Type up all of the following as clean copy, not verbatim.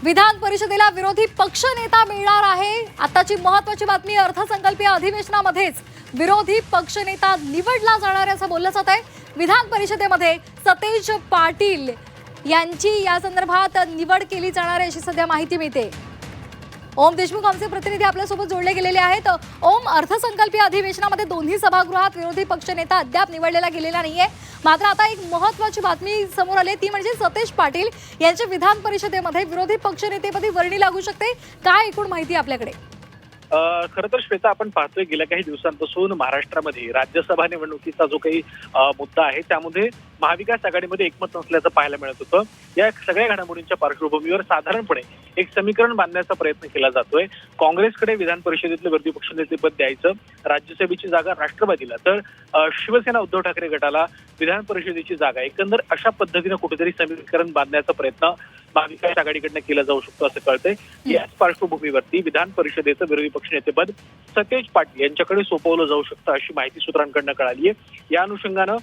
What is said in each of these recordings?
विधान परिषदेला विरोधी पक्षनेता मिळणार आहे। आताची महत्त्वाची बातमी, अर्थसंकल्पीय अधिवेशनामध्येच विरोधी पक्षनेता निवडला जाणार आहे असं बोललं जात आहे। विधान परिषदेमध्ये सतेज पाटील यांची या संदर्भात निवड केली जाणार आहे अशी सध्या माहिती मिळते। ओम देशमुख आमचे प्रतिनिधी आपल्यासोबत जोडले गेलेले आहेत। ओम, अर्थसंकल्पीय अधिवेशनामध्ये दोन्ही सभागृहात विरोधी पक्षनेता अद्याप निवडलेला गेलेला नाहीये, मात्र आता एक महत्त्वाची बातमी समोर आली ती म्हणजे सतेज पाटील यांच्या विधान परिषदेमध्ये विरोधी पक्षनेतेपदी वर्णी लागू शकते। काय एकूण माहिती आपल्याकडे? खरं तर श्वेता, आपण पाहतोय गेल्या काही दिवसांपासून महाराष्ट्रामध्ये राज्यसभा निवडणुकीचा जो काही मुद्दा आहे त्यामध्ये महाविकास आघाडीमध्ये एकमत नसल्याचं पाहायला मिळत होतं। या सगळ्या घडामोडींच्या पार्श्वभूमीवर साधारणपणे एक समीकरण बांधण्याचा प्रयत्न केला जातोय। काँग्रेसकडे विधान परिषदेतलं विरोधी पक्षनेतेपद द्यायचं, राज्यसभेची जागा राष्ट्रवादीला, तर शिवसेना उद्धव ठाकरे गटाला विधान परिषदेची जागा, एकंदर अशा पद्धतीनं कुठेतरी समीकरण बांधण्याचा प्रयत्न महाविकास आघाडीकडनं केला जाऊ शकतो असं कळतंय। याच पार्श्वभूमीवरती विधान परिषदेचं विरोधी पक्षनेतेपद सतेज पाटील यांच्याकडे सोपवलं जाऊ शकतं अशी माहिती सूत्रांकडनं कळाली आहे। या अनुषंगानं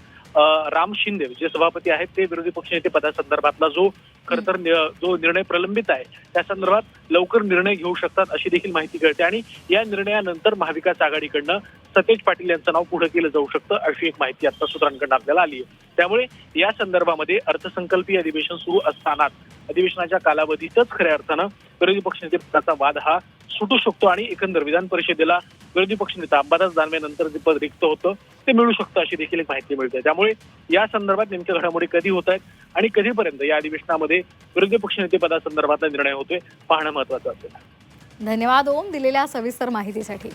राम शिंदे जे सभापती आहेत ते विरोधी पक्षनेते पदासंदर्भातला जो खरं तर जो निर्णय प्रलंबित आहे त्या संदर्भात लवकर निर्णय घेऊ शकतात अशी देखील माहिती कळते आणि या निर्णयानंतर महाविकास आघाडीकडनं सतेज पाटील यांचं नाव पुढे केलं जाऊ शकतं अशी एक माहिती आता सूत्रांकडनं आपल्याला आली आहे। त्यामुळे या संदर्भामध्ये अर्थसंकल्पीय अधिवेशन सुरू असतानाच अधिवेशनाच्या कालावधीतच खऱ्या अर्थानं विरोधी पक्षनेते पदाचा वाद हा सुटू शकतो आणि एकंदर विधान परिषदेला विरोधी पक्षनेता अंबादास दानवेनंतर जे पद रिक्त होतं ते मिळू शकतं अशी देखील एक माहिती मिळते। त्यामुळे या संदर्भात नेमक्या घडामोडी कधी होत आहेत आणि कधीपर्यंत या अधिवेशनामध्ये विरोधी पक्षनेते पदासंदर्भातला निर्णय होतोय पाहणं महत्त्वाचं असेल। धन्यवाद ओम, दिलेल्या सविस्तर माहितीसाठी।